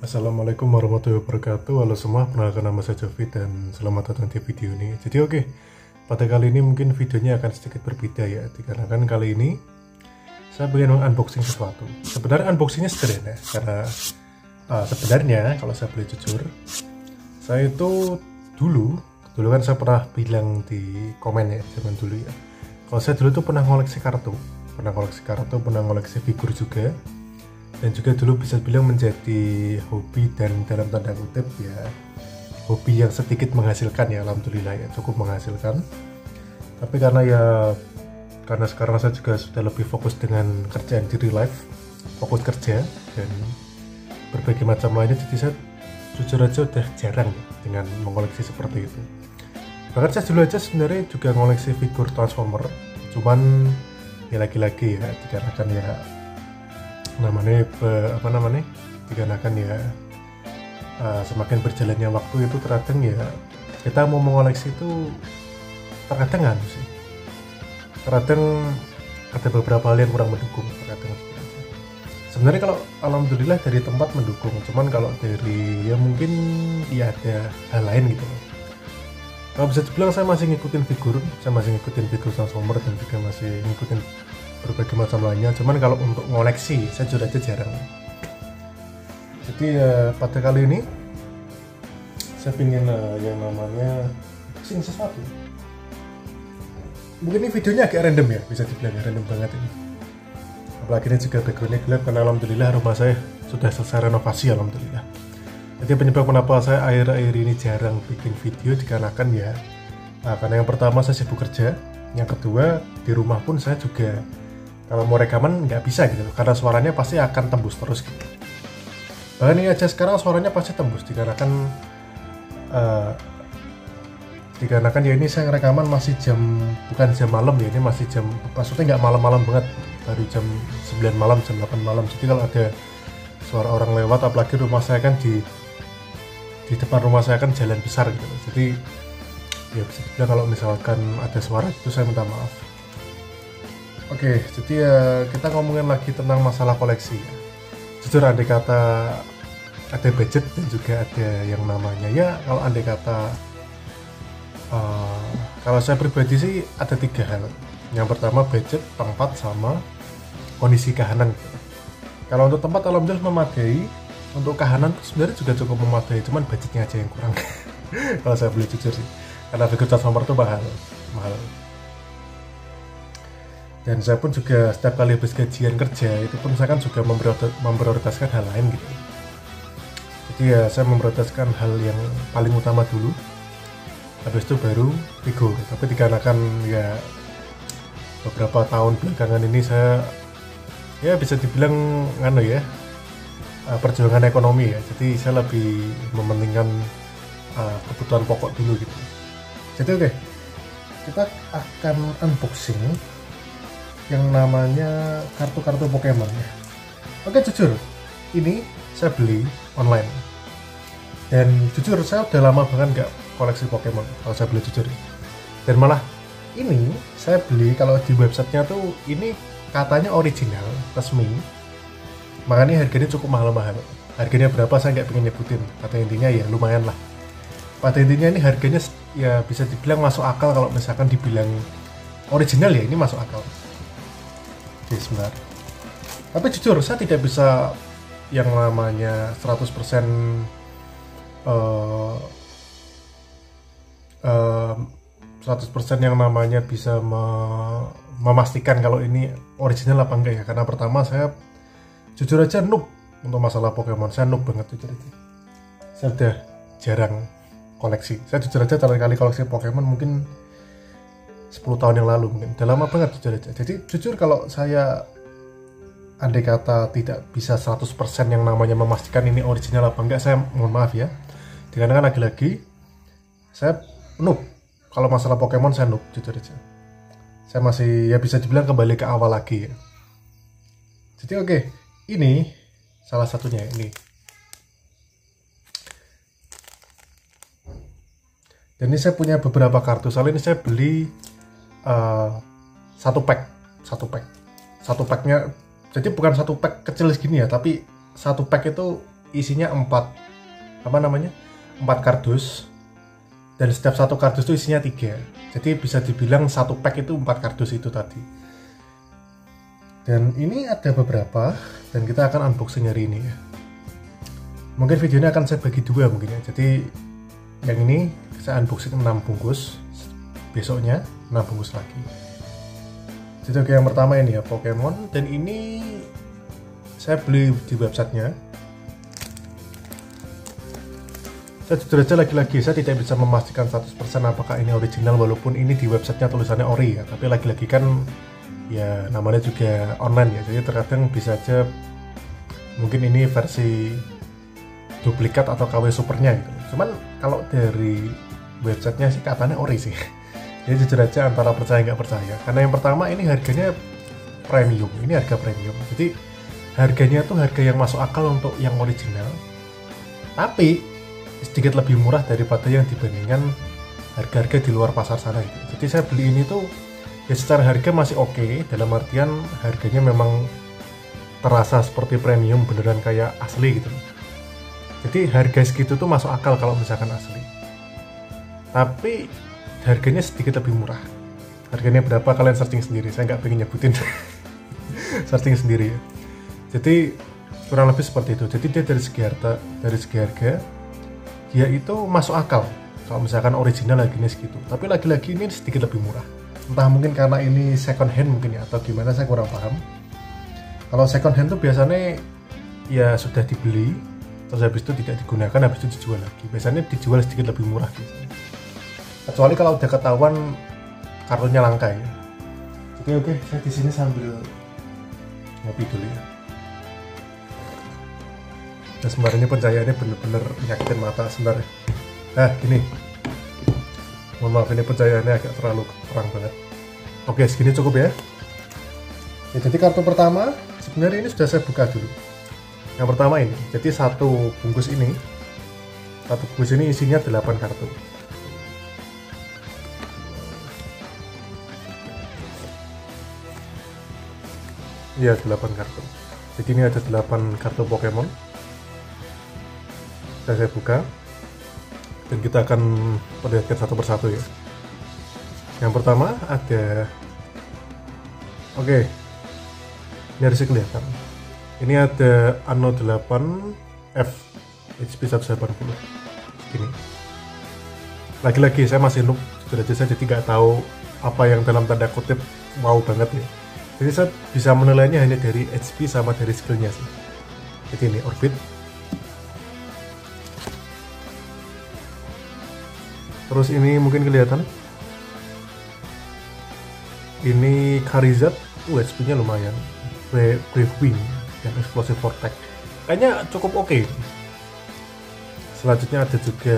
Assalamualaikum warahmatullahi wabarakatuh. Halo semua, perkenalkan nama saya Jovi dan selamat datang di video ini. Jadi pada kali ini mungkin videonya akan sedikit berbeda ya, dikarenakan kali ini saya ingin unboxing sesuatu. Sebenarnya unboxingnya sederhana, karena sebenarnya kalau saya boleh jujur, saya itu dulu kan saya pernah bilang di komen ya, zaman dulu ya. Kalau saya dulu tuh pernah ngoleksi kartu, pernah ngoleksi figur juga. Dan juga dulu bisa bilang menjadi hobi dan dalam tanda kutip ya hobi yang sedikit menghasilkan ya, alhamdulillah ya, cukup menghasilkan. Tapi karena sekarang saya juga sudah lebih fokus dengan kerjaan di real life, fokus kerja dan berbagai macam lainnya, jadi saya jujur aja udah jarang ya dengan mengoleksi seperti itu. Bahkan saya dulu aja sebenarnya juga ngoleksi figur Transformer, cuman ya lagi-lagi ya dikarenakan ya dikarenakan ya semakin berjalannya waktu itu terkadang ya kita mau mengoleksi itu terkadang sih, terkadang ada beberapa hal yang kurang mendukung, terkadang sebenarnya kalau alhamdulillah dari tempat mendukung, cuman kalau dari ya mungkin ya ada hal lain gitu loh. Kalau bisa dibilang saya masih ngikutin figur Transformer dan juga masih ngikutin berbagai macam lainnya, cuman kalau untuk ngoleksi saya jujur aja jarang. Jadi pada kali ini saya ingin yang namanya unboxing sesuatu. Mungkin ini videonya agak random ya, bisa dibilang random banget ini. Apalagi ini juga backgroundnya gelap karena alhamdulillah rumah saya sudah selesai renovasi, alhamdulillah. Jadi penyebab kenapa saya akhir-akhir ini jarang bikin video dikarenakan ya karena yang pertama saya sibuk kerja, yang kedua di rumah pun saya juga kalau mau rekaman nggak bisa gitu, karena suaranya pasti akan tembus terus gitu. Bahkan ini aja sekarang suaranya pasti tembus dikarenakan ya ini saya rekaman masih bukan jam malam ya, ini masih maksudnya nggak malam-malam banget, baru jam 9 malam, jam 8 malam. Jadi kalau ada suara orang lewat, apalagi rumah saya kan di depan rumah saya kan jalan besar gitu, jadi ya bisa dibilang kalau misalkan ada suara itu saya minta maaf. Oke, jadi ya kita ngomongin lagi tentang masalah koleksi ya. Jujur andai kata ada budget dan juga ada yang namanya ya, kalau andai kata kalau saya pribadi sih ada 3 hal. Yang pertama budget, tempat, sama kondisi kahanan. Kalau untuk tempat alhamdulillah memadai, untuk kahanan sebenarnya juga cukup memadai, cuman budgetnya aja yang kurang. Kalau saya boleh jujur sih, karena figur Transformer itu mahal. Dan saya pun juga setiap kali habis gajian kerja itu pun saya kan juga memprioritaskan hal lain gitu. Jadi ya saya memprioritaskan hal yang paling utama dulu, habis itu baru figur. Tapi dikarenakan ya beberapa tahun belakangan ini saya ya bisa dibilang perjuangan ekonomi ya, jadi saya lebih mementingkan kebutuhan pokok dulu gitu. Jadi kita akan unboxing yang namanya kartu-kartu Pokemon ya. Jujur ini saya beli online dan jujur saya udah lama banget nggak koleksi Pokemon kalau saya beli jujur. Dan malah ini saya beli kalau di websitenya tuh ini katanya original resmi, makanya harganya cukup mahal-mahal. Harganya berapa saya nggak pengen nyebutin, kata intinya ya lumayan lah. Pada intinya ini harganya ya bisa dibilang masuk akal, kalau misalkan dibilang original ya ini masuk akal. Sebentar. Tapi jujur saya tidak bisa yang namanya 100% yang namanya bisa memastikan kalau ini original apa enggak ya, karena pertama saya jujur aja noob untuk masalah Pokemon. Saya noob banget jujur aja, saya udah jarang koleksi. Saya jujur aja terakhir kali koleksi Pokemon mungkin 10 tahun yang lalu, mungkin udah lama banget jujur aja. Jadi jujur kalau saya andai kata tidak bisa 100% yang namanya memastikan ini original apa enggak, saya mohon maaf ya. Dikarenakan lagi-lagi saya noob. Kalau masalah Pokemon saya noob jujur aja. Saya masih ya bisa dibilang kembali ke awal lagi ya. Jadi ini salah satunya ini. Dan ini saya punya beberapa kartu. Soalnya ini saya beli satu packnya, jadi bukan satu pack kecil segini ya, tapi satu pack itu isinya 4 kardus, dan setiap satu kardus itu isinya 3. Jadi bisa dibilang satu pack itu 4 kardus itu tadi. Dan ini ada beberapa, dan kita akan unboxing hari ini ya. Mungkin videonya akan saya bagi 2 mungkin ya. Jadi yang ini saya unboxing 6 bungkus, besoknya 6 bungkus lagi. Jadi oke, yang pertama ini ya Pokemon, dan ini saya beli di websitenya. Saya jujur aja lagi-lagi saya tidak bisa memastikan 100% apakah ini original, walaupun ini di websitenya tulisannya ori ya, tapi lagi-lagi kan ya namanya juga online ya, jadi terkadang bisa aja mungkin ini versi duplikat atau KW supernya gitu. Cuman kalau dari websitenya sih katanya ori sih. Jadi jujur aja antara percaya nggak percaya, karena yang pertama ini harganya premium, ini harga premium, jadi harganya tuh harga yang masuk akal untuk yang original, tapi sedikit lebih murah daripada yang dibandingkan harga-harga di luar pasar sana gitu. Jadi saya beli ini tuh ya secara harga masih oke, dalam artian harganya memang terasa seperti premium, beneran kayak asli gitu. Jadi harga segitu tuh masuk akal kalau misalkan asli, tapi harganya sedikit lebih murah. Harganya berapa kalian searching sendiri, saya nggak pengen nyebutin. Searching sendiri ya. Jadi kurang lebih seperti itu. Jadi dia dari segi harga dia itu masuk akal kalau misalkan original harganya segitu, tapi lagi-lagi ini sedikit lebih murah. Entah mungkin karena ini second hand mungkin ya, atau gimana, saya kurang paham. Kalau second hand tuh biasanya ya sudah dibeli terus habis itu tidak digunakan, habis itu dijual lagi. Biasanya dijual sedikit lebih murah biasanya. Kecuali kalau udah ketahuan kartunya langka ya. Jadi oke, saya di sini sambil ngopi dulu ya. Nah, sebenarnya ini pencahayaannya bener-bener nyakitin mata sebenarnya. Nah, gini. Mohon maaf, ini pencahayaannya agak terlalu terang banget. Oke, segini cukup ya. Ya, jadi kartu pertama, sebenarnya ini sudah saya buka dulu. Yang pertama ini, jadi satu bungkus ini isinya 8 kartu. Iya, 8 kartu. Jadi ini ada 8 kartu Pokemon. Saya buka dan kita akan perlihatkan satu persatu ya. Yang pertama ada, oke, ini harusnya kelihatan. Ini ada Anno 8F HP 180 ini. Lagi-lagi saya masih noob, sudah aja saya jadi nggak tahu apa yang dalam tanda kutip wow banget ya. Jadi saya bisa menilainya hanya dari HP sama dari skillnya sih. Jadi ini Orbit. Terus ini mungkin kelihatan. Ini Charizard, HP-nya lumayan. Brave Wing dan Explosive Vortex. Kayaknya cukup oke. Selanjutnya ada juga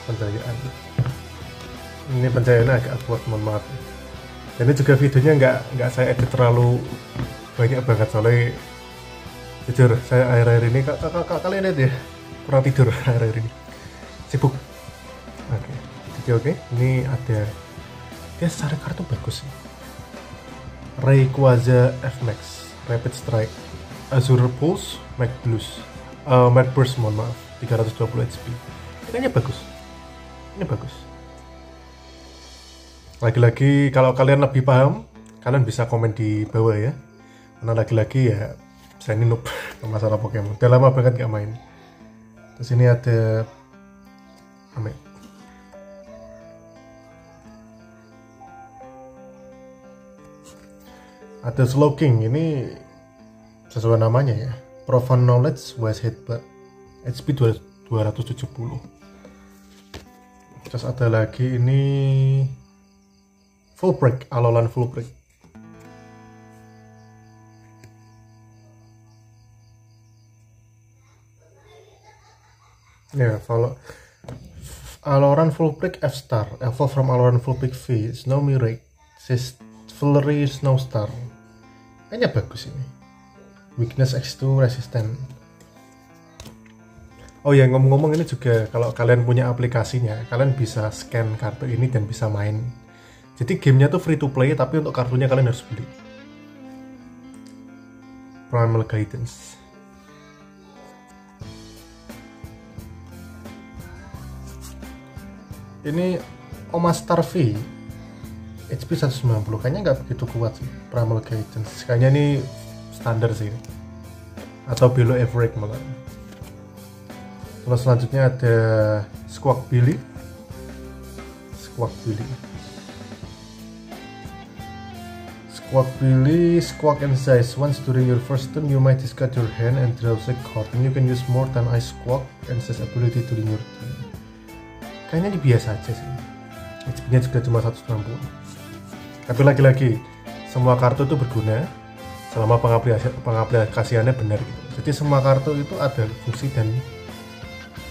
pencahayaan. Ini pencahayaannya agak kuat, mohon maaf. Dan ini juga videonya nggak saya edit terlalu banyak banget, soalnya jujur saya akhir-akhir ini kalian lihat ya, kurang tidur akhir-akhir ini, sibuk. Oke. Jadi oke, ini ada, dia secara kartu bagus sih. Rayquaza F-Max, Rapid Strike, Azure Pulse, Mad Burst, mohon maaf, 320 HP. Kayaknya bagus. Ini bagus. Lagi-lagi kalau kalian lebih paham, kalian bisa komen di bawah ya. Karena lagi-lagi ya saya ini noob masalah Pokemon. Udah lama banget gak main. Terus ini ada Slowking. Ini sesuai namanya ya, Profound Knowledge, Wise Headbutt, HP 270. Terus ada lagi ini Full Break, Alolan Full Break. Ya, follow Alolan Full Break F-Star, evolve from Alolan Full Break V, Snow Mirage, Flurry Snow Star. Kayaknya bagus ini. Weakness X2 resistant. Oh ya, ngomong-ngomong ini juga kalau kalian punya aplikasinya, kalian bisa scan kartu ini dan bisa main. Jadi gamenya tuh free to play, tapi untuk kartunya kalian harus beli. Primal Guidance. Ini Omastar V HP 190, kayaknya nggak begitu kuat sih Primal Guidance, kayaknya ini standar sih atau below average malah. Terus selanjutnya ada Squawk Billy. Squawk and size. Once during your first turn, you might discard your hand and draw a card, and you can use more than I Squawk and size ability during your turn. Kayaknya ini biasa aja sih. HP-nya juga cuma 160. Tapi lagi-lagi, semua kartu itu berguna selama pengaplikasiannya benar gitu. Jadi semua kartu itu ada fungsi dan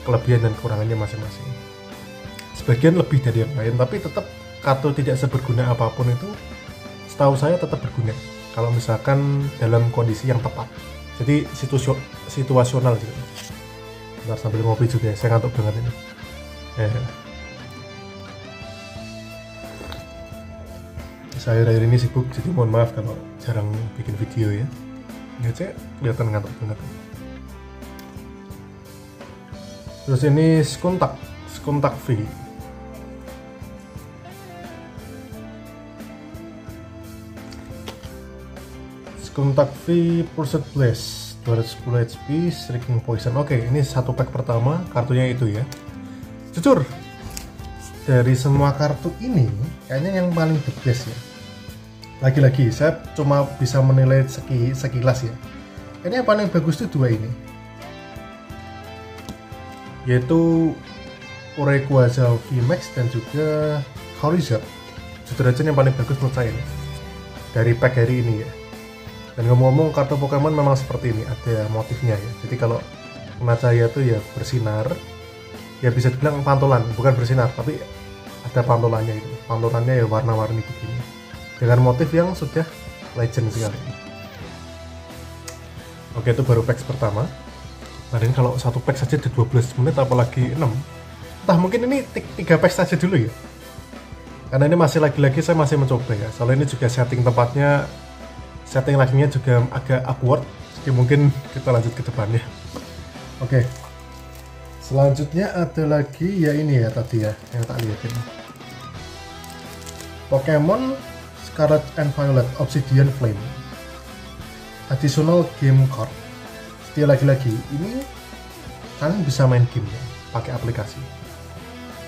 kelebihan dan kekurangannya masing-masing. Sebagian lebih dari yang lain, tapi tetap kartu tidak seberguna apapun itu setahu saya tetap berguna kalau misalkan dalam kondisi yang tepat. Jadi situasional gitu. Bentar sambil ngopi juga ya, saya ngantuk banget ini. Saya akhir ini sibuk, jadi mohon maaf kalau jarang bikin video ya. Ya saya kelihatan ngantuk banget. Terus ini Skuntak V. Skuntak V Pursuit Blast 210 HP, Striking Poison. Oke, ini satu pack pertama, kartunya itu ya. Jujur, dari semua kartu ini kayaknya yang paling the best ya. Lagi-lagi saya cuma bisa menilai sekilas ya. Ini yang paling bagus itu dua ini, yaitu Rayquaza VMAX dan juga Charizard. Jujur aja yang paling bagus menurut saya nih, dari pack hari ini ya. Dan ngomong-ngomong, kartu Pokemon memang seperti ini, ada motifnya ya. Jadi kalau kena cahaya tuh ya bersinar, ya bisa dibilang pantulan, bukan bersinar tapi ada pantulannya itu. Pantulannya ya warna-warni begini, dengan motif yang sudah legend sekali. Oke, itu baru pack pertama. Nah, ini kalau satu pack saja di 12 menit, apalagi 6. Entah, mungkin ini 3 pack saja dulu ya. Karena ini masih lagi-lagi saya masih mencoba ya. Soalnya ini juga setting laginya juga agak awkward. Jadi mungkin kita lanjut ke depannya. Oke. Selanjutnya ada lagi ya ini ya tadi ya yang tak lihatin. Pokemon Scarlet and Violet Obsidian Flame. Additional game card. Jadi lagi-lagi ini kalian bisa main game ya, pakai aplikasi.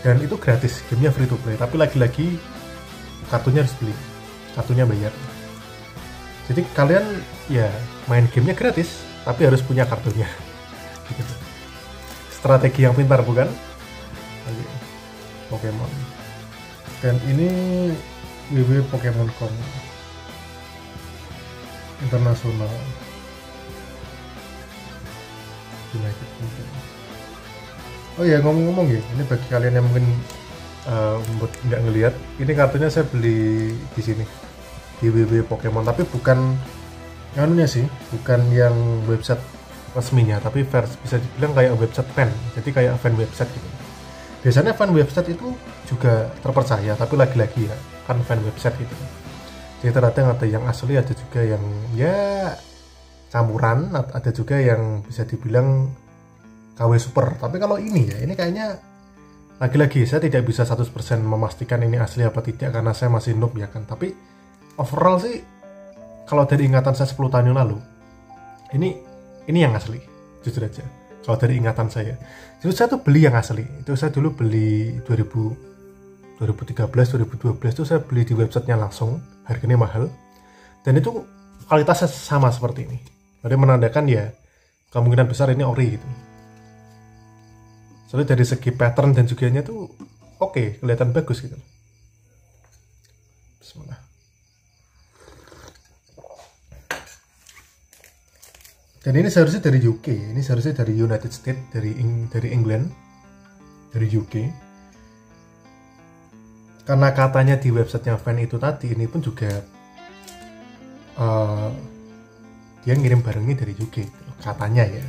Dan itu gratis, gamenya free to play. Tapi lagi-lagi kartunya harus beli, kartunya bayar. Jadi kalian ya main gamenya gratis, tapi harus punya kartunya. Strategi yang pintar bukan? Pokemon. Dan ini WW Pokemon.com internasional. United Kingdom. Oh ya, ngomong-ngomong ya, ini bagi kalian yang mungkin nggak ngelihat, ini kartunya saya beli di sini di WW Pokemon, tapi bukan anunya sih, bukan yang website resminya, tapi bisa dibilang kayak website fan, jadi kayak fan website gitu. Biasanya fan website itu juga terpercaya, tapi lagi-lagi ya kan fan website gitu. Jadi ternyata ada yang asli, ada juga yang ya campuran, ada juga yang bisa dibilang KW super. Tapi kalau ini ya, ini kayaknya lagi-lagi saya tidak bisa 100% memastikan ini asli apa tidak karena saya masih noob ya kan. Tapi overall sih kalau dari ingatan saya 10 tahun yang lalu, ini yang asli, jujur aja. Kalau dari ingatan saya, jadi saya tuh beli yang asli. Itu saya dulu beli 2013, 2012 itu saya beli di websitenya langsung, harganya mahal. Dan itu kualitasnya sama seperti ini. Jadi menandakan ya kemungkinan besar ini ori gitu. Soalnya dari segi pattern dan juga nya tuh oke, kelihatan bagus gitu. Bismillah. Dan ini seharusnya dari UK, ini seharusnya dari United States, dari England, dari UK. Karena katanya di websitenya fan itu tadi, ini pun juga dia ngirim barangnya dari UK, katanya ya.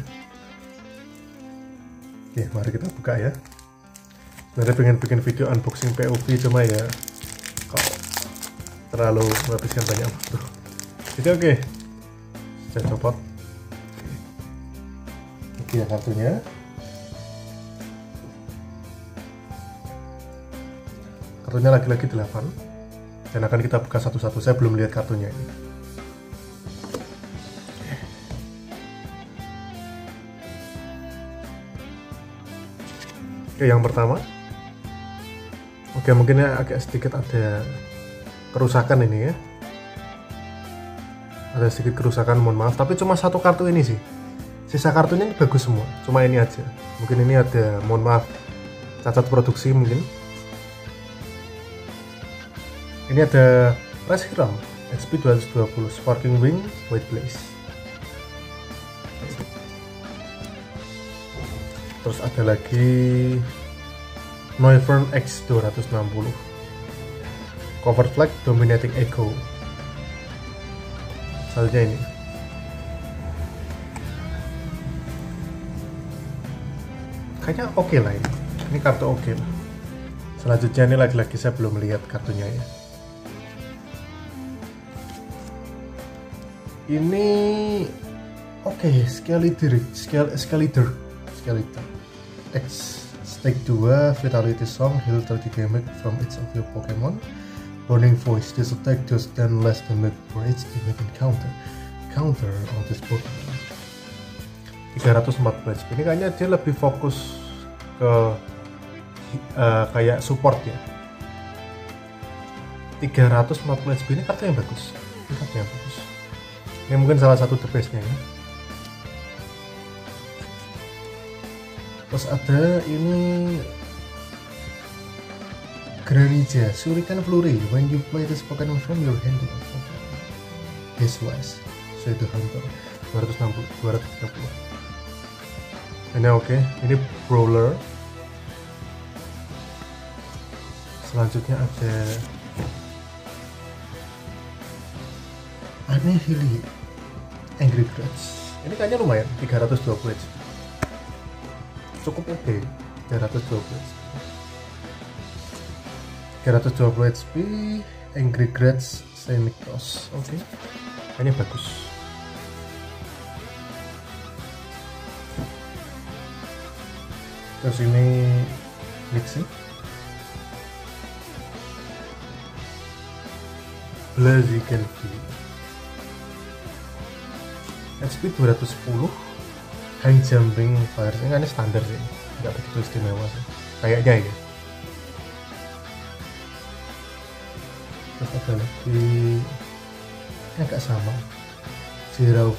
Oke, mari kita buka ya. Sebenarnya pengen bikin video unboxing POV, cuma ya kok terlalu menghabiskan banyak waktu. Jadi oke, saya copot. 3 kartunya. Kartunya lagi-lagi 8. Dan akan kita buka satu-satu. Saya belum lihat kartunya ini. Oke, yang pertama. Oke, mungkin agak sedikit ada kerusakan ini ya. Ada sedikit kerusakan, mohon maaf. Tapi cuma satu kartu ini sih. Sisa kartunya ini bagus semua. Cuma ini aja. Mungkin ini ada, mohon maaf, cacat produksi mungkin. Ini ada Reshiram XP 220 Sparking Wing White Blaze. Terus ada lagi Noivern X 260 Cover Flag Dominating Echo. Selanjutnya ini kayaknya oke lah ini kartu oke lah. Selanjutnya ini lagi-lagi saya belum melihat kartunya ya. Ini oke, Skeletor X Stake 2 Vitality Song, heal 30 damage from each of your Pokemon. Burning Voice, this attack does 10 less damage for each damage encounter on this Pokemon. 314 HP. Ini kayaknya dia lebih fokus ke kayak support ya. 340 HP ini kartu yang bagus. Ini mungkin salah satu the best-nya ya. Terus ada ini Granija Shuriken Flurry. When you play this Pokemon from your hand, this wise Shadow Hunter 230. Ini oke. Ini Brawler. Selanjutnya ada Annihilate Angry Grudge. Ini kayaknya lumayan, 320 HP. Cukup oke, 320 HP. 320 HP Angry Grudge Semicross. Oke. Ini bagus. Terus ini Mixing Blaziken V HP 210 Hang Jumping Fire. Ini kan standar sih, nggak begitu istimewa sih kayaknya ya. Terus ada lagi ini agak sama, Zeraora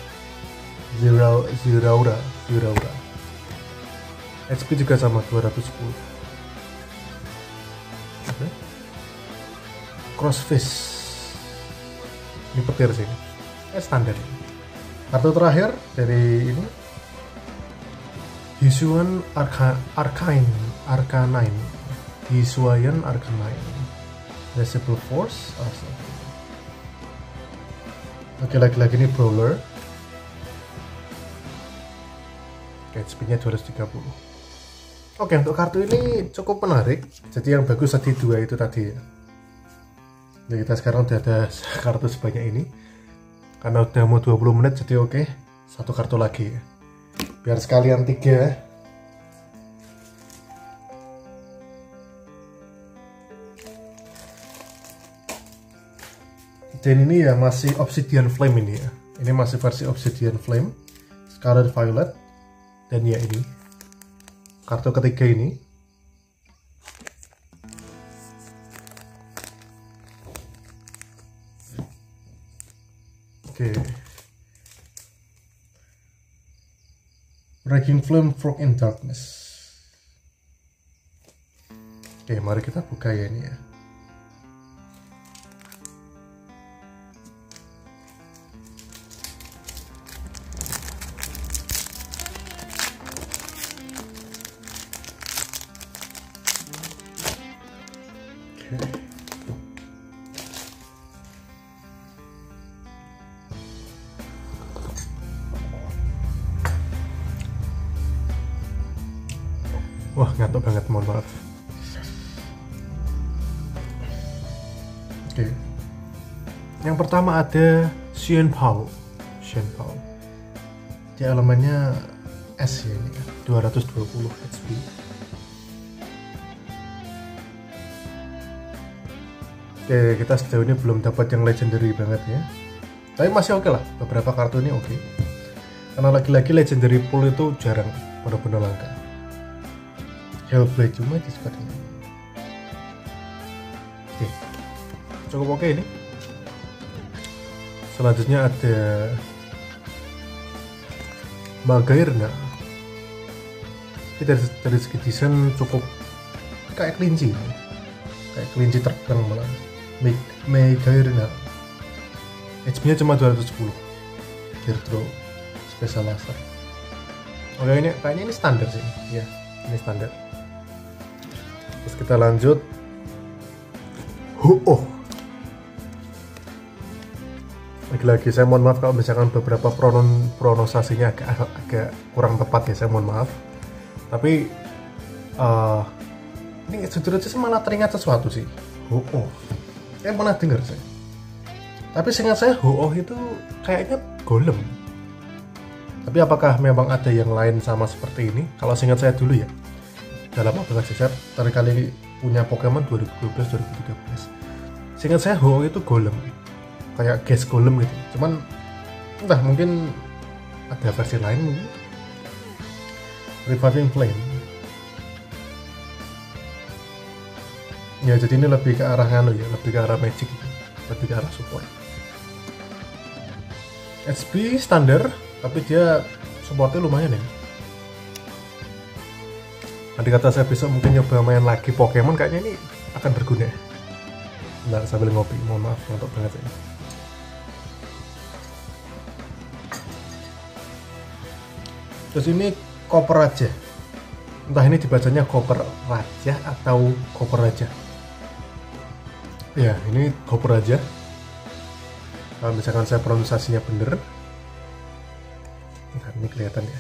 HP juga sama 210. Okay. Crossfish, ini petir sih, standar. Kartu terakhir dari ini Hisuian Arcanine Hisuian Arcanine Decibel Force. Oke, lagi-lagi ini Brawler. HP nya 230. Oke, untuk kartu ini cukup menarik. Jadi yang bagus tadi 2 itu tadi ya. Jadi kita sekarang udah ada kartu sebanyak ini. Karena udah mau 20 menit, jadi oke, satu kartu lagi ya. Biar sekalian 3. Dan ini ya masih Obsidian Flame ini ya. Ini masih versi Obsidian Flame, Scarlet Violet. Dan ya ini kartu ketiga ini. Oke. Raging Flame Frog in Darkness. Oke, mari kita buka ya ini ya. Wah, ngantuk banget, mohon maaf. Oke. Yang pertama ada Xianpao. Dia elemennya S ya ini ya, 220 HP. Oke, kita sejauh ini belum dapat yang legendary banget ya, tapi masih oke lah, beberapa kartu ini oke. Karena lagi-lagi legendary pool itu jarang, benar-benar langka. Hellblade cuma di squad ini. Oke, cukup oke ini. Selanjutnya ada Magairna. Ini dari segi desain cukup kayak kelinci, terbang malah. Magairna. HP-nya cuma 210. Gear throw, special laser. Oke, ini kayaknya ini standar sih, ya. Ini standar. Terus kita lanjut. Lagi-lagi saya mohon maaf kalau misalkan beberapa pronunciasinya agak kurang tepat ya, saya mohon maaf. Tapi ini jujur aja sih malah teringat sesuatu sih. Saya pernah dengar saya. Tapi seingat saya itu kayaknya golem. Tapi apakah memang ada yang lain sama seperti ini? Kalau seingat saya dulu ya, dalam Abang Jajar tadi kali punya Pokemon 2012-2013. Seingat saya itu golem, kayak gas golem gitu. Cuman entah, mungkin ada versi lain mungkin. Reviving Flame. Ya jadi ini lebih ke arah lebih ke arah magic gitu. Lebih ke arah support. HP standar, tapi dia supportnya lumayan ya. Nanti kata saya besok mungkin nyoba main lagi Pokemon, kayaknya ini akan berguna. Bentar, sambil ngopi, mohon maaf untuk banget ya. Terus ini Koper Raja. Entah ini dibacanya Koper Raja atau Koper Raja. Ya, ini Koper Raja. Kalau misalkan saya pronunciasinya bener. Nah, ini kelihatan ya.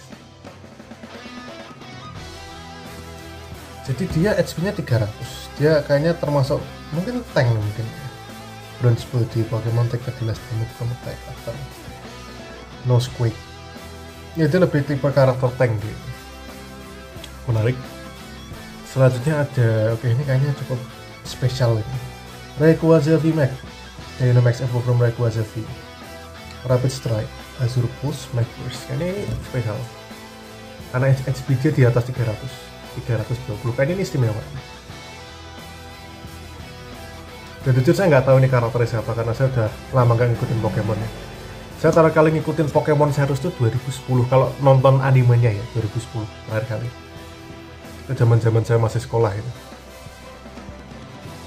Jadi dia HP-nya 300. Dia kayaknya termasuk mungkin tank mungkin ya. Bronze body, Pokemon take 13 damage from attack after no squeak. Ya, dia lebih tipe karakter tank gitu. Menarik. Selanjutnya ada, oke ini kayaknya cukup spesial ini. Rayquaza VMAX. Dynamax Evo from Rayquaza V. Rapid Strike, Azure Pulse, Mag Burst. Ini spesial. Karena HP dia di atas 320. Kayaknya ini istimewa. Dan jujur saya nggak tahu ini karakternya siapa, karena saya udah lama nggak ngikutin Pokemon ya. Saya terakhir kali ngikutin Pokemon Series itu 2010, kalau nonton animenya ya 2010 terakhir kali. Itu zaman saya masih sekolah itu.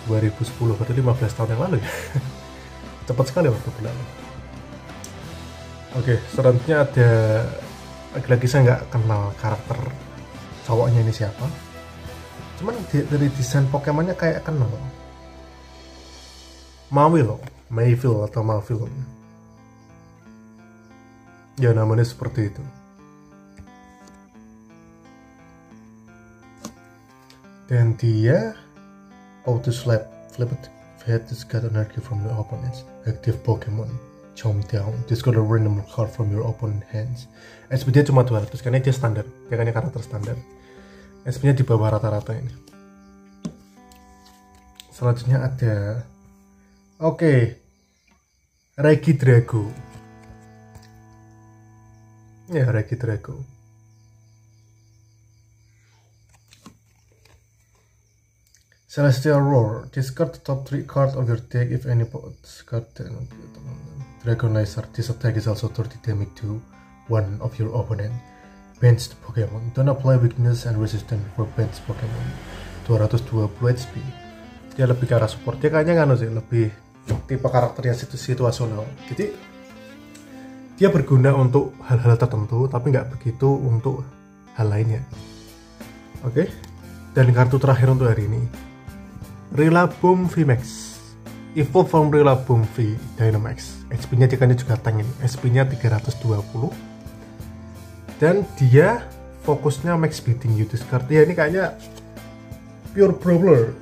2010, berarti 15 tahun yang lalu ya. Cepat sekali waktu berlalu. Oke, selanjutnya ada, lagi-lagi saya nggak kenal karakter cowoknya ini siapa. Cuman dari desain Pokemonnya kayak kenal. Mayville atau Maville. Ya namanya seperti itu. Dan dia auto slap, flip it, hit this got energy from your opponents. Active Pokemon, jump down, discard a random card from your opponent hands. SP dia cuma 200 karena dia standar, dia kan karakter standar. SP nya di bawah rata-rata ini. Selanjutnya ada Regidrago. Ya, Regidrago. Celestial Roar. Discard the top 3 card of your deck if any discard Dragon Laser. This attack is also 30 damage to one of your opponent. Benched Pokemon. Don't apply weakness and resistance for benched Pokemon. 220 HP. Dia lebih ke arah support. Dia kayaknya lebih tipe karakternya situasional. Jadi dia berguna untuk hal-hal tertentu, tapi nggak begitu untuk hal lainnya. Oke. Dan kartu terakhir untuk hari ini, Rillaboom VMAX. Evolve from Rillaboom V Dynamax. HP-nya juga tank ini. HP-nya 320. Dan dia fokusnya max beating you discard. Ya ini kayaknya pure brawler,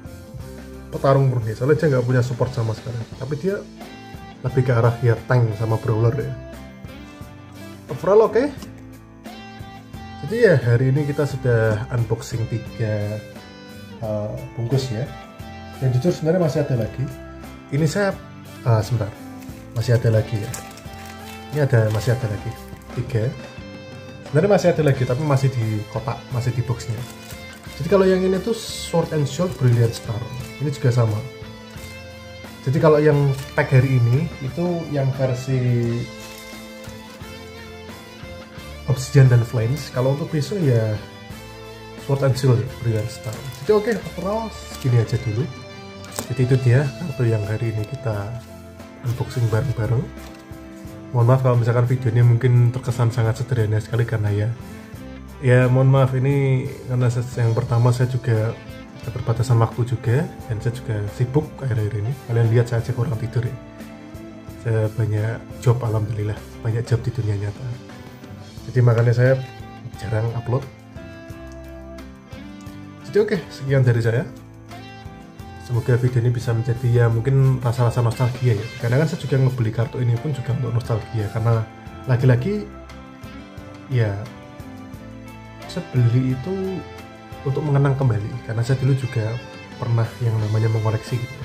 petarung murni. Soalnya dia nggak punya support sama sekali. Tapi dia lebih ke arah ya tank sama brawler ya. Overall oke. Jadi Jadi ya hari ini kita sudah unboxing 3 bungkus ya. Dan jujur sebenarnya masih ada lagi. Ini saya sebentar, masih ada lagi ya. Ini masih ada lagi 3. Sebenarnya masih ada lagi tapi masih di kotak, masih di boxnya. Jadi kalau yang ini tuh Sword and Shield Brilliant Star. Ini juga sama. Jadi kalau yang pack hari ini itu yang versi Obsidian dan Flames. Kalau untuk besok ya Sword and Shield Brilliant Star. Jadi oke, overall segini aja dulu. Jadi itu dia kartu yang hari ini kita unboxing bareng-bareng. Mohon maaf kalau misalkan video ini mungkin terkesan sangat sederhana sekali karena ya mohon maaf ini karena yang pertama saya juga keterbatasan waktu juga dan saya juga sibuk akhir-akhir ini. Kalian lihat saya aja kurang tidur ya. Saya banyak job, alhamdulillah banyak job di dunia nyata. Jadi makanya saya jarang upload. Jadi oke, sekian dari saya. Semoga video ini bisa menjadi ya mungkin rasa-rasa nostalgia ya. Karena kan saya juga ngebeli kartu ini pun juga untuk nostalgia. Karena lagi-lagi ya saya beli itu untuk mengenang kembali. Karena saya dulu juga pernah yang namanya mengoleksi gitu.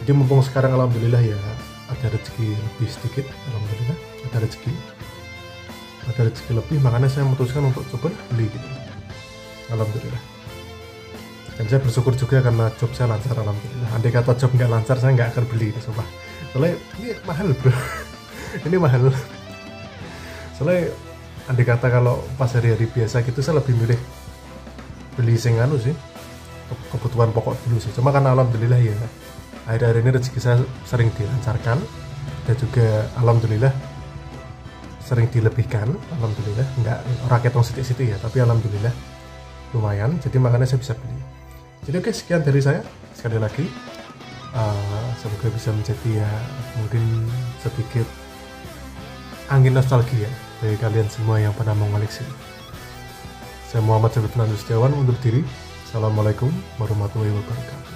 Jadi mumpung sekarang alhamdulillah ya ada rezeki lebih sedikit. Alhamdulillah ada rezeki lebih, makanya saya memutuskan untuk coba beli gitu. Alhamdulillah. Dan saya bersyukur juga karena job saya lancar, alhamdulillah. Andai kata job nggak lancar saya nggak akan beli ini, sumpah. Soalnya ini mahal bro. Ini mahal. Soalnya andai kata kalau pas hari-hari biasa gitu saya lebih milih beli sing anu sih, kebutuhan pokok dulu sih. Cuma karena alhamdulillah ya akhir-akhir ini rezeki saya sering dilancarkan dan juga alhamdulillah sering dilebihkan, alhamdulillah. Nggak rakyat yang sitik-sitik ya, tapi alhamdulillah lumayan, jadi makanya saya bisa beli. Jadi oke, sekian dari saya. Sekali lagi semoga bisa menjadi ya mungkin sedikit angin nostalgia bagi kalian semua yang pernah mengoleksi. Saya Muhammad Syafri Fernando Setiawan undur diri. Assalamualaikum warahmatullahi wabarakatuh.